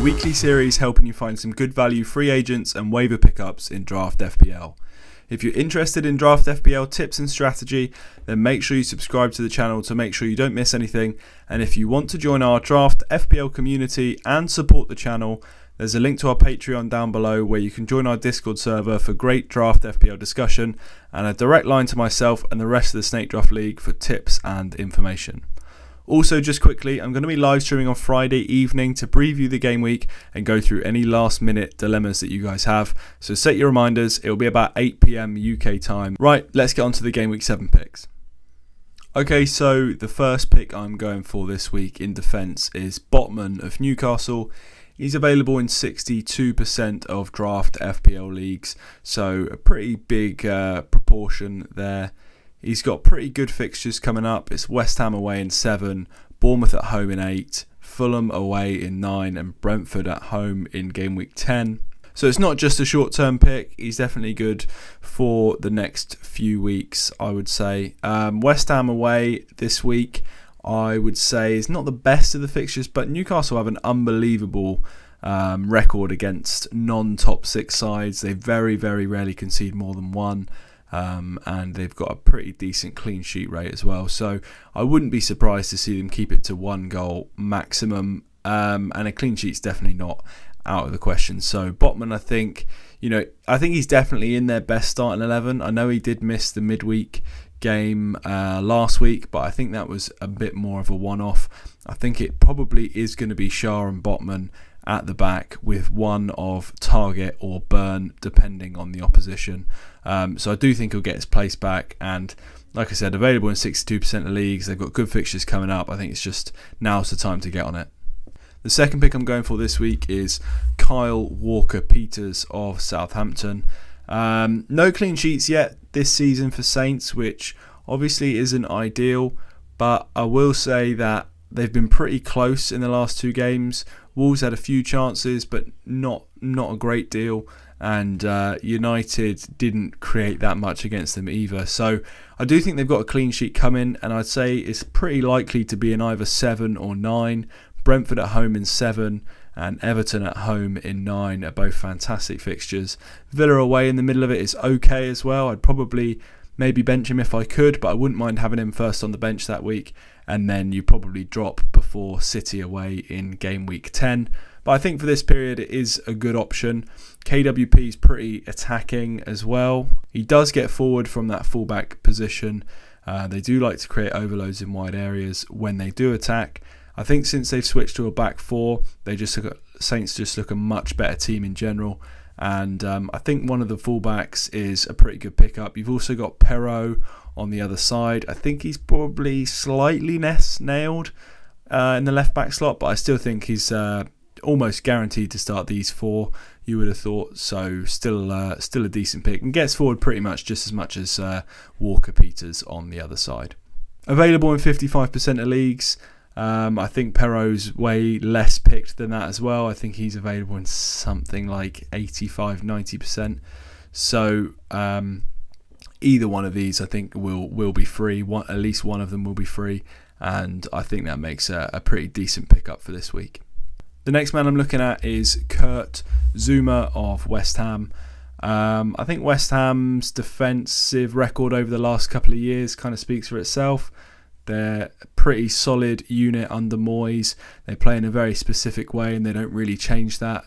weekly series helping you find some good value free agents and waiver pickups in Draft FPL. If you're interested in Draft FPL tips and strategy, then make sure you subscribe to the channel to make sure you don't miss anything. And if you want to join our Draft FPL community and support the channel, there's a link to our Patreon down below where you can join our Discord server for great Draft FPL discussion and a direct line to myself and the rest of the Snake Draft League for tips and information. Also, just quickly, I'm going to be live streaming on Friday evening to preview the game week and go through any last minute dilemmas that you guys have. So set your reminders, it'll be about 8 PM UK time. Right, let's get on to the game week 7 picks. Okay, so the first pick I'm going for this week in defence is Botman of Newcastle. He's available in 62% of Draft FPL leagues, so a pretty big proportion there. He's got pretty good fixtures coming up. It's West Ham away in 7, Bournemouth at home in 8, Fulham away in 9 and Brentford at home in game week 10. So it's not just a short-term pick. He's definitely good for the next few weeks, I would say. West Ham away this week, I would say, is not the best of the fixtures, but Newcastle have an unbelievable record against non-top 6 sides. They very, very rarely concede more than one. And they've got a pretty decent clean sheet rate as well. So I wouldn't be surprised to see them keep it to 1 goal maximum. And a clean sheet's definitely not out of the question. So Botman, I think he's definitely in their best starting 11. I know he did miss the midweek game last week, but I think that was a bit more of a one-off. I think it probably is going to be Shah and Botman at the back with one of Target or Burn depending on the opposition. So I do think he'll get his place back, and like I said, available in 62% of leagues. They've got good fixtures coming up. I think it's just now's the time to get on it. The second pick I'm going for this week is Kyle Walker-Peters of Southampton. No clean sheets yet this season for Saints, which obviously isn't ideal, but I will say that they've been pretty close in the last 2 games. Wolves had a few chances, but not a great deal. And United didn't create that much against them either. So I do think they've got a clean sheet coming, and I'd say it's pretty likely to be in either 7 or 9. Brentford at home in 7 and Everton at home in 9 are both fantastic fixtures. Villa away in the middle of it is okay as well. I'd probably maybe bench him if I could, but I wouldn't mind having him first on the bench that week. And then you probably drop before City away in game week 10. But I think for this period it is a good option. KWP is pretty attacking as well. He does get forward from that fullback position. They do like to create overloads in wide areas when they do attack. I think since they've switched to a back 4, Saints just look a much better team in general. And I think one of the fullbacks is a pretty good pickup. You've also got Perrault on the other side. I think he's probably slightly nailed in the left back slot, but I still think he's almost guaranteed to start these 4, you would have thought. So still a decent pick and gets forward pretty much just as much as Walker-Peters on the other side. Available in 55% of leagues. I think Perrault's way less picked than that as well. I think he's available in something like 85-90%. So either one of these I think will be free. At least one of them will be free, and I think that makes a pretty decent pickup for this week. The next man I'm looking at is Kurt Zouma of West Ham. I think West Ham's defensive record over the last couple of years kind of speaks for itself. They're a pretty solid unit under Moyes. They play in a very specific way and they don't really change that.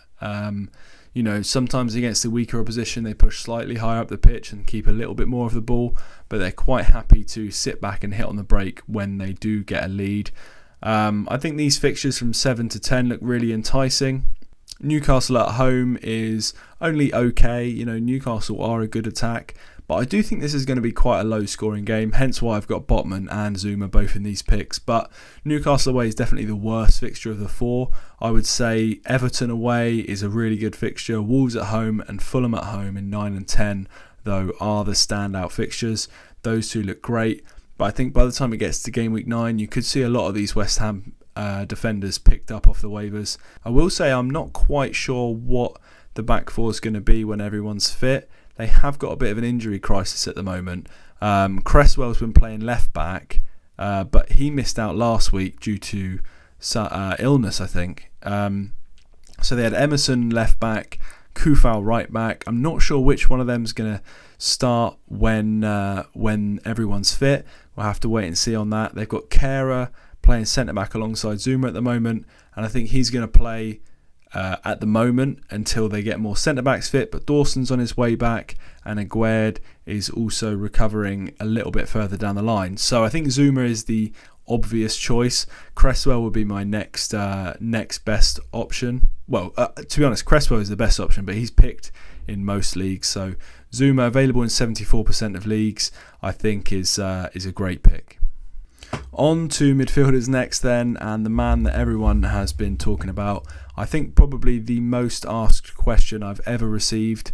Sometimes against the weaker opposition they push slightly higher up the pitch and keep a little bit more of the ball, but they're quite happy to sit back and hit on the break when they do get a lead. I think these fixtures from 7 to 10 look really enticing. Newcastle at home is only okay. Newcastle are a good attack, but I do think this is going to be quite a low scoring game, hence why I've got Botman and Zouma both in these picks. But Newcastle away is definitely the worst fixture of the 4. I would say Everton away is a really good fixture. Wolves at home and Fulham at home in 9 and 10 though are the standout fixtures. Those 2 look great, but I think by the time it gets to game week 9 you could see a lot of these West Ham defenders picked up off the waivers. I will say I'm not quite sure what the back 4 is going to be when everyone's fit. They have got a bit of an injury crisis at the moment. Cresswell's been playing left back, but he missed out last week due to illness, I think. So they had Emerson left back, Kufal right back. I'm not sure which one of them is going to start when everyone's fit. We'll have to wait and see on that. They've got Kehrer playing centre back alongside Zuma at the moment, and I think he's going to play at the moment until they get more centre backs fit. But Dawson's on his way back, and Aguerd is also recovering a little bit further down the line. So I think Zuma is the obvious choice. Cresswell would be my next best option. Well, to be honest, Cresswell is the best option, but he's picked in most leagues. So Zuma, available in 74% of leagues, I think is a great pick. On to midfielders next then, and the man that everyone has been talking about. I think probably the most asked question I've ever received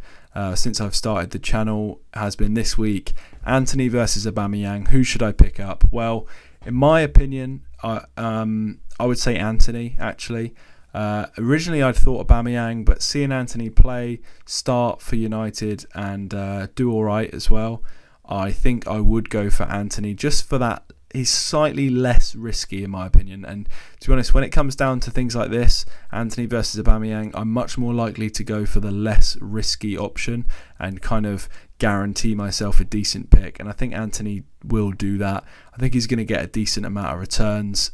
since I've started the channel has been this week: Antony versus Aubameyang. Who should I pick up? Well, in my opinion, I would say Antony, actually. Originally I'd thought Aubameyang, but seeing Antony play, start for United and do alright as well, I think I would go for Antony, just for that. He's slightly less risky in my opinion, and to be honest, when it comes down to things like this, Antony versus Aubameyang, I'm much more likely to go for the less risky option and kind of guarantee myself a decent pick, and I think Antony will do that. I think he's going to get a decent amount of returns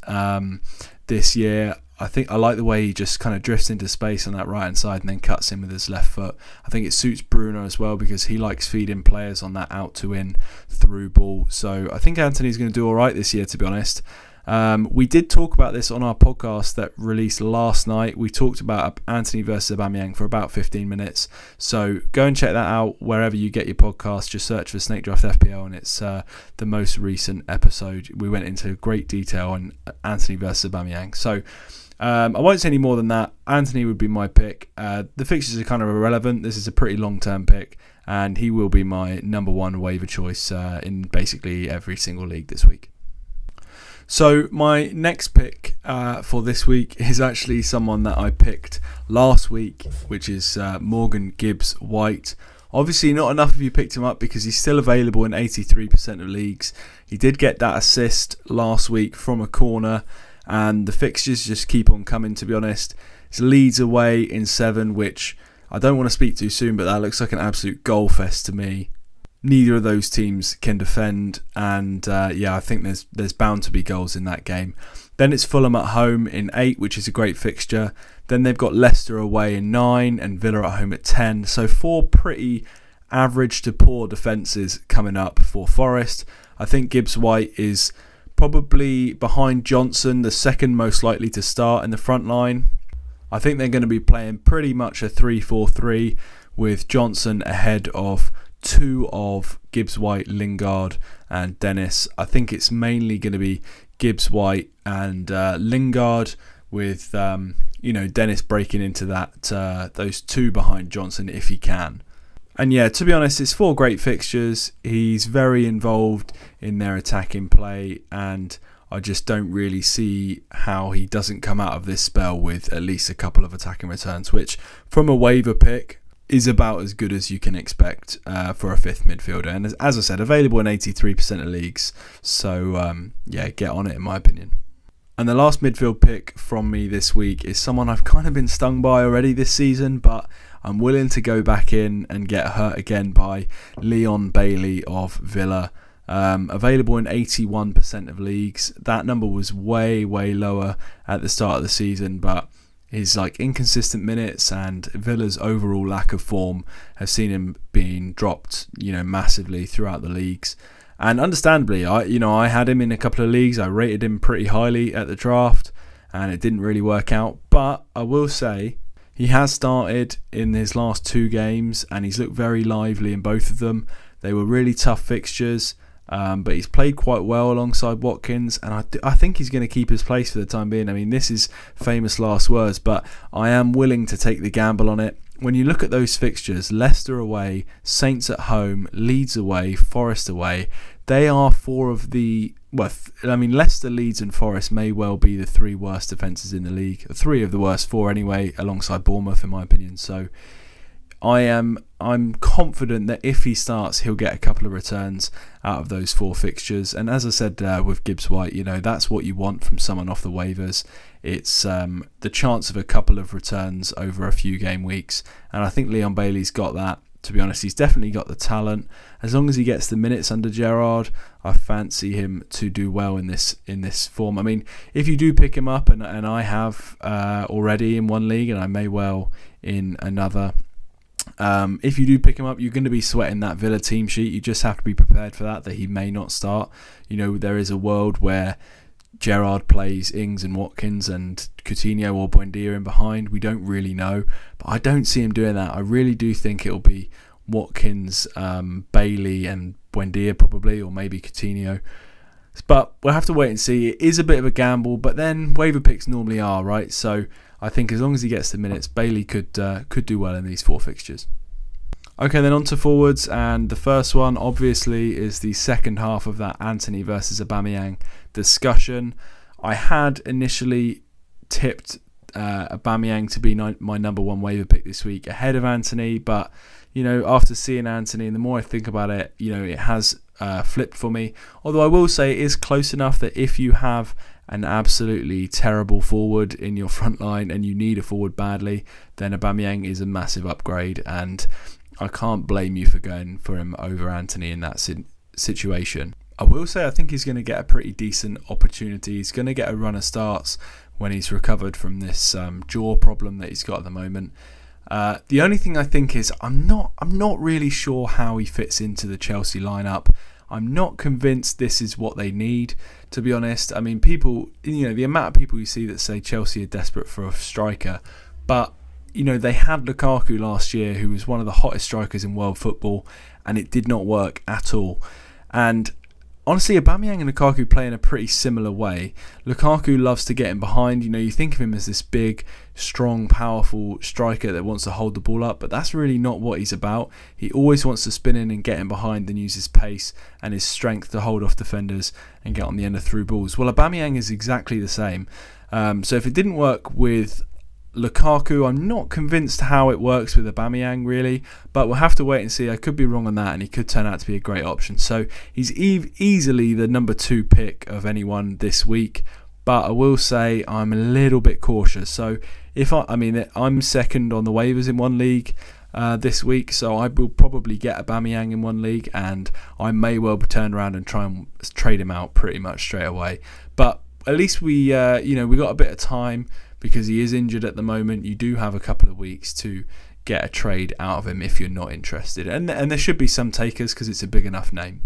this year. I think I like the way he just kind of drifts into space on that right hand side and then cuts in with his left foot. I think it suits Bruno as well because he likes feeding players on that out to in through ball. So I think Antony's going to do all right this year, to be honest. We did talk about this on our podcast that released last night. We talked about Antony versus Aubameyang for about 15 minutes. So go and check that out wherever you get your podcast. Just search for Snake Draft FPL, and it's the most recent episode. We went into great detail on Antony versus Aubameyang. So I won't say any more than that. Antony would be my pick. The fixtures are kind of irrelevant. This is a pretty long-term pick, and he will be my number one waiver choice in basically every single league this week. So my next pick for this week is actually someone that I picked last week, which is Morgan Gibbs-White. Obviously not enough of you picked him up because he's still available in 83% of leagues. He did get that assist last week from a corner, and the fixtures just keep on coming, to be honest. It's Leeds away in 7, which I don't want to speak too soon, but that looks like an absolute goal fest to me. Neither of those teams can defend, and I think there's bound to be goals in that game. Then it's Fulham at home in 8, which is a great fixture. Then they've got Leicester away in 9 and Villa at home at 10. So 4 pretty average to poor defences coming up for Forest. I think Gibbs-White is probably behind Johnson, the second most likely to start in the front line. I think they're going to be playing pretty much a 3-4-3 with Johnson ahead of 2 of Gibbs-White, Lingard and Dennis. I think it's mainly going to be Gibbs-White and Lingard with Dennis breaking into that those 2 behind Johnson if he can. And yeah, to be honest, it's 4 great fixtures. He's very involved in their attacking play, and I just don't really see how he doesn't come out of this spell with at least a couple of attacking returns, which from a waiver pick is about as good as you can expect for a 5th midfielder. And as I said, available in 83% of leagues. So get on it in my opinion. And the last midfield pick from me this week is someone I've kind of been stung by already this season, but I'm willing to go back in and get hurt again by Leon Bailey of Villa. Available in 81% of leagues. That number was way lower at the start of the season, but his inconsistent minutes and Villa's overall lack of form have seen him being dropped, massively throughout the leagues. And understandably, I had him in a couple of leagues. I rated him pretty highly at the draft, and it didn't really work out. But I will say he has started in his last 2 games, and he's looked very lively in both of them. They were really tough fixtures. But he's played quite well alongside Watkins, and I think he's going to keep his place for the time being. I mean, this is famous last words, but I am willing to take the gamble on it. When you look at those fixtures, Leicester away, Saints at home, Leeds away, Forest away, they are 4 of the... Leicester, Leeds and Forest may well be the 3 worst defences in the league. 3 of the worst 4 anyway, alongside Bournemouth in my opinion. So I am I'm confident that if he starts, he'll get a couple of returns out of those 4 fixtures. And as I said with Gibbs White, that's what you want from someone off the waivers. It's the chance of a couple of returns over a few game weeks. And I think Leon Bailey's got that. To be honest, he's definitely got the talent. As long as he gets the minutes under Gerrard, I fancy him to do well in this form. I mean, if you do pick him up, and I have already in one league, and I may well in another, if you do pick him up, you're going to be sweating that Villa team sheet. You just have to be prepared for that he may not start. There is a world where Gerrard plays Ings and Watkins and Coutinho or Buendia in behind. We don't really know, but I don't see him doing that. I really do think it'll be Watkins, Bailey and Buendia probably, or maybe Coutinho. But we'll have to wait and see. It is a bit of a gamble, but then waiver picks normally are, right? So I think as long as he gets the minutes, Bailey could do well in these 4 fixtures. Okay, then on to forwards, and the first one obviously is the second half of that Antony versus Aubameyang discussion. I had initially tipped Aubameyang to be my number 1 waiver pick this week ahead of Antony, but after seeing Antony, and the more I think about it, it has flipped for me. Although I will say it is close enough that if you have an absolutely terrible forward in your front line and you need a forward badly, then Aubameyang is a massive upgrade, and I can't blame you for going for him over Antony in that situation. I will say I think he's going to get a pretty decent opportunity. He's going to get a run of starts when he's recovered from this jaw problem that he's got at the moment. The only thing I think is I'm not really sure how he fits into the Chelsea lineup. I'm not convinced this is what they need, to be honest. I mean, people, the amount of people you see that say Chelsea are desperate for a striker, but they had Lukaku last year, who was one of the hottest strikers in world football, and it did not work at all. And honestly, Aubameyang and Lukaku play in a pretty similar way. Lukaku loves to get in behind. You think of him as this big, strong, powerful striker that wants to hold the ball up, but that's really not what he's about. He always wants to spin in and get in behind and use his pace and his strength to hold off defenders and get on the end of through balls. Well, Aubameyang is exactly the same. So if it didn't work with Lukaku, I'm not convinced how it works with Aubameyang really, but we'll have to wait and see. I could be wrong on that, and he could turn out to be a great option. So he's easily the number 2 pick of anyone this week, but I will say I'm a little bit cautious. So if I'm second on the waivers in one league this week, so I will probably get Aubameyang in one league, and I may well turn around and try and trade him out pretty much straight away. But at least we got a bit of time, because he is injured at the moment. You do have a couple of weeks to get a trade out of him if you're not interested. And there should be some takers because it's a big enough name.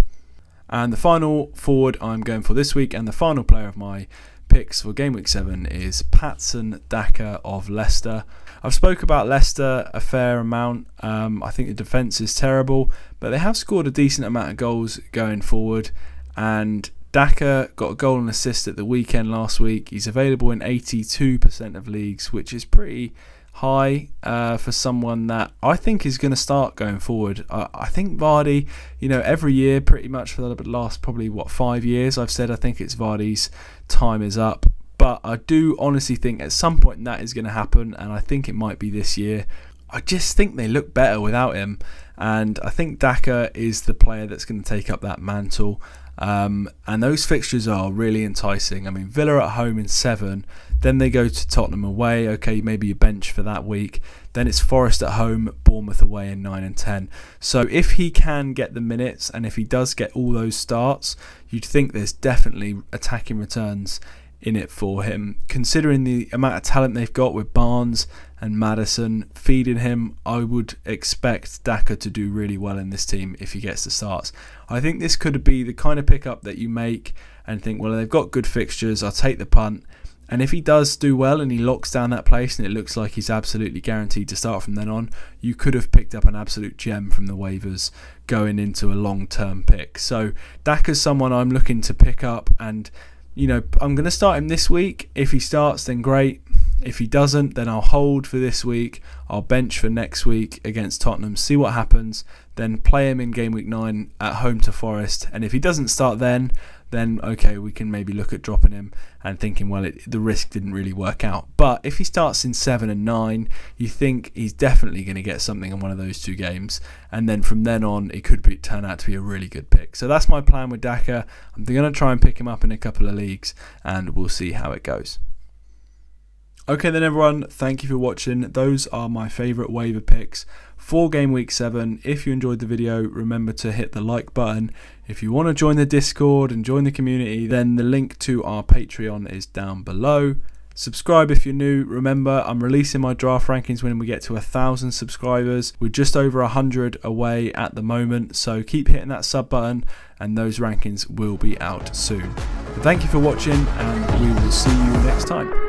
And the final forward I'm going for this week, and the final player of my picks for gameweek 7, is Patson Daka of Leicester. I've spoke about Leicester a fair amount. I think the defence is terrible, but they have scored a decent amount of goals going forward, and Daka got a goal and assist at the weekend last week. He's available in 82% of leagues, which is pretty high for someone that I think is going to start going forward. I think Vardy, every year pretty much for the last probably 5 years, I've said I think it's Vardy's time is up. But I do honestly think at some point that is going to happen, and I think it might be this year. I just think they look better without him, and I think Daka is the player that's going to take up that mantle. And those fixtures are really enticing. I mean, Villa at home in 7, then they go to Tottenham away. Okay, maybe a bench for that week. Then it's Forest at home, Bournemouth away in 9 and 10. So if he can get the minutes, and if he does get all those starts, you'd think there's definitely attacking returns in it for him. Considering the amount of talent they've got with Barnes and Maddison feeding him, I would expect Daka to do really well in this team if he gets the starts. I think this could be the kind of pickup that you make and think, well, they've got good fixtures, I'll take the punt. And if he does do well and he locks down that place and it looks like he's absolutely guaranteed to start from then on, you could have picked up an absolute gem from the waivers going into a long-term pick. So Daka's someone I'm looking to pick up, and I'm going to start him this week. If he starts, then great. If he doesn't, then I'll hold for this week. I'll bench for next week against Tottenham, see what happens, then play him in game week 9 at home to Forest. And if he doesn't start then okay, we can maybe look at dropping him and thinking, well, the risk didn't really work out. But if he starts in 7 and 9, you think he's definitely going to get something in one of those 2 games. And then from then on, it could turn out to be a really good pick. So that's my plan with Daka. I'm going to try and pick him up in a couple of leagues, and we'll see how it goes. Okay then everyone, thank you for watching. Those are my favourite waiver picks for game week 7. If you enjoyed the video, remember to hit the like button. If you want to join the Discord and join the community, then the link to our Patreon is down below. Subscribe if you're new. Remember, I'm releasing my draft rankings when we get to 1,000 subscribers. We're just over 100 away at the moment, so keep hitting that sub button and those rankings will be out soon. Thank you for watching, and we will see you next time.